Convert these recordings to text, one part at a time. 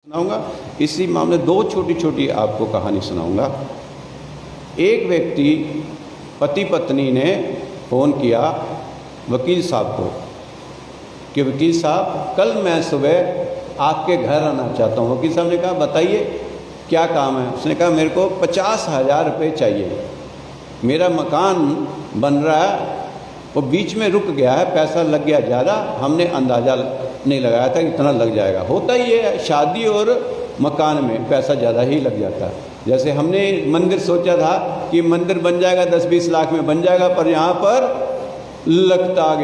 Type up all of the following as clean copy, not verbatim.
सुनाऊंगा। इसी मामले दो छोटी छोटी आपको कहानी सुनाऊंगा। एक व्यक्ति पति पत्नी ने फ़ोन किया वकील साहब को कि वकील साहब कल मैं सुबह आपके घर आना चाहता हूँ। वकील साहब ने कहा बताइए क्या काम है। उसने कहा मेरे को 50,000 रुपये चाहिए, मेरा मकान बन रहा है, वो बीच में रुक गया है, पैसा लग गया ज़्यादा, हमने अंदाज़ा नहीं लगाया था इतना लग जाएगा। होता ही है शादी और मकान में पैसा ज़्यादा ही लग जाता है। जैसे हमने मंदिर सोचा था कि मंदिर बन जाएगा 10-20 लाख में बन जाएगा, पर यहाँ पर लगता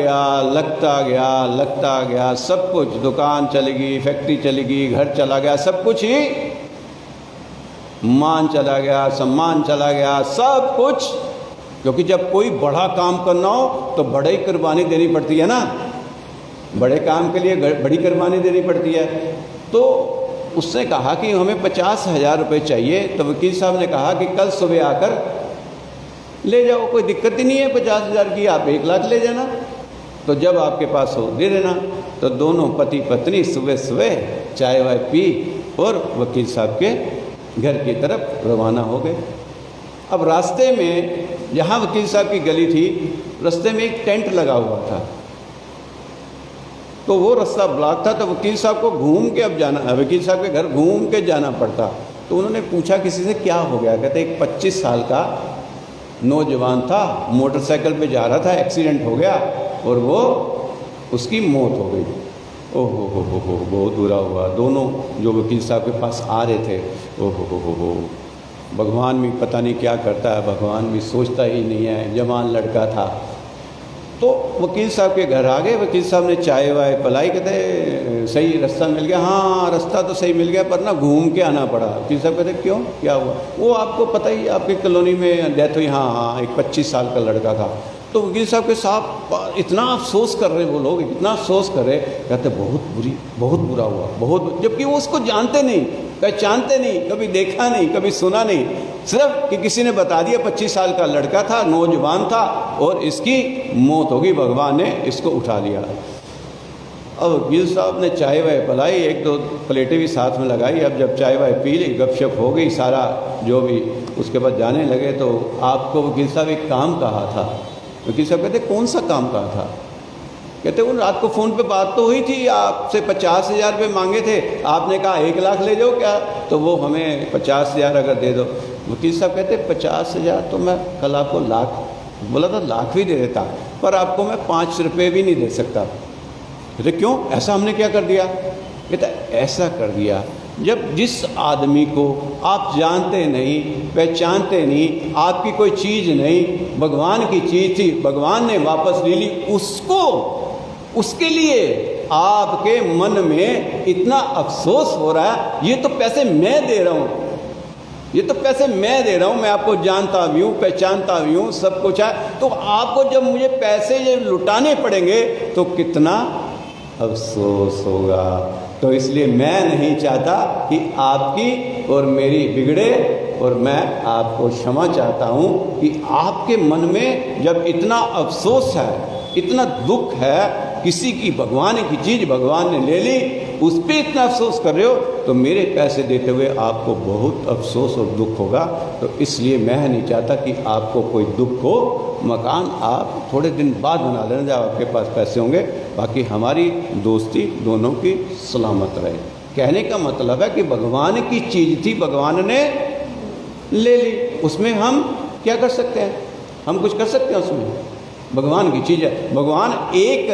गया सब कुछ, दुकान चलेगी, फैक्ट्री चलेगी, घर चला गया, सब कुछ ही, मान चला गया, सम्मान चला गया, सब कुछ। क्योंकि जब कोई बड़ा काम करना हो तो बड़ी कुर्बानी देनी पड़ती है ना, बड़े काम के लिए बड़ी कुर्बानी देनी पड़ती है। तो उसने कहा कि हमें 50,000 रुपये चाहिए। तो वकील साहब ने कहा कि कल सुबह आकर ले जाओ, कोई दिक्कत ही नहीं है 50,000 की, आप 1 लाख ले जाना, तो जब आपके पास हो दे देना। तो दोनों पति पत्नी सुबह सुबह चाय वाय पी और वकील साहब के घर की तरफ रवाना हो गए। अब रास्ते में जहाँ वकील साहब की गली थी, रास्ते में एक टेंट लगा हुआ था, तो वो रास्ता ब्लॉक था। तो वकील साहब को घूम के अब जाना, वकील साहब के घर घूम के जाना पड़ता। तो उन्होंने पूछा किसी से क्या हो गया। कहते एक 25 साल का नौजवान था, मोटरसाइकिल पे जा रहा था, एक्सीडेंट हो गया और वो उसकी मौत हो गई। ओहो हो, बहुत बुरा हुआ। दोनों जो वकील साहब के पास आ रहे थे, ओहो हो, भगवान भी पता नहीं क्या करता है, भगवान भी सोचता ही नहीं है, जवान लड़का था। तो वकील साहब के घर आ गए, वकील साहब ने चाय वाय पिलाई, कहते सही रास्ता मिल गया। हाँ रास्ता तो सही मिल गया, पर ना घूम के आना पड़ा। वकील साहब कहते क्यों, क्या हुआ। वो आपको पता ही, आपकी कॉलोनी में डेथ हुई। हाँ एक 25 साल का लड़का था। तो वकील साहब के साथ इतना अफसोस कर रहे वो लोग, इतना अफसोस कर रहे, कहते बहुत बुरा हुआ, बहुत, जबकि वो उसको जानते नहीं, पहचानते नहीं, कभी देखा नहीं, कभी सुना नहीं, सिर्फ कि किसी ने बता दिया 25 साल का लड़का था, नौजवान था और इसकी मौत होगी, भगवान ने इसको उठा लिया। अब वकील साहब ने चाय वाय पिलाई, 1-2 प्लेटें भी साथ में लगाई। अब जब चाय वाय पी ली, गपशप हो गई, सारा जो भी, उसके बाद जाने लगे। तो आपको वकील साहब एक काम कहा था। वकील साहब कहते कौन सा काम कहा था। कहते वो रात को फ़ोन पे बात तो हुई थी, आपसे 50,000 रुपये मांगे थे, आपने कहा 1 लाख ले जाओ क्या, तो वो हमें 50,000 अगर दे दो। वकील साहब कहते 50,000 तो मैं कल आपको लाख बोला था, लाख भी दे देता, पर आपको मैं 5 रुपये भी नहीं दे सकता। कहते क्यों, ऐसा हमने क्या कर दिया। कहता ऐसा कर दिया, जब जिस आदमी को आप जानते नहीं, पहचानते नहीं, आपकी कोई चीज़ नहीं, भगवान की चीज़ थी, भगवान ने वापस ले ली, उसको, उसके लिए आपके मन में इतना अफसोस हो रहा है। ये तो पैसे मैं दे रहा हूँ, ये तो पैसे मैं दे रहा हूँ, मैं आपको जानता भी हूँ, पहचानता भी हूँ, सब कुछ है, तो आपको जब मुझे पैसे ये लुटाने पड़ेंगे तो कितना अफसोस होगा। तो इसलिए मैं नहीं चाहता कि आपकी और मेरी बिगड़े, और मैं आपको क्षमा चाहता हूँ कि आपके मन में जब इतना अफसोस है, इतना दुख है, किसी की भगवान की चीज़ भगवान ने ले ली, उस पर इतना अफसोस कर रहे हो, तो मेरे पैसे देते हुए आपको बहुत अफसोस और दुख होगा। तो इसलिए मैं नहीं चाहता कि आपको कोई दुख हो। मकान आप थोड़े दिन बाद बना लेना जब आपके पास पैसे होंगे, बाकी हमारी दोस्ती दोनों की सलामत रहे। कहने का मतलब है कि भगवान की चीज़ थी, भगवान ने ले ली, उसमें हम क्या कर सकते हैं, हम कुछ कर सकते हैं उसमें, भगवान की चीज़ है। भगवान एक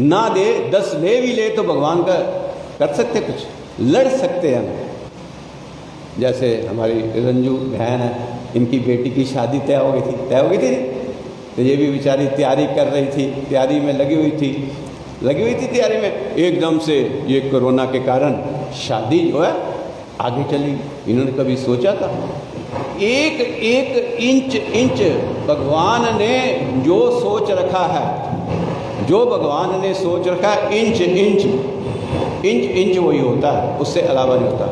ना दे 10 ले भी ले तो भगवान का कर सकते, कुछ लड़ सकते हैं हम। जैसे हमारी रंजू बहन है, इनकी बेटी की शादी तय हो गई थी तो ये भी बेचारी तैयारी कर रही थी, तैयारी में लगी हुई थी तैयारी में, एकदम से ये कोरोना के कारण शादी जो है आगे चली। इन्होंने कभी सोचा था, एक इंच भगवान ने जो सोच रखा है, जो भगवान ने सोच रखा है, इंच वही होता है, उससे अलावा नहीं होता।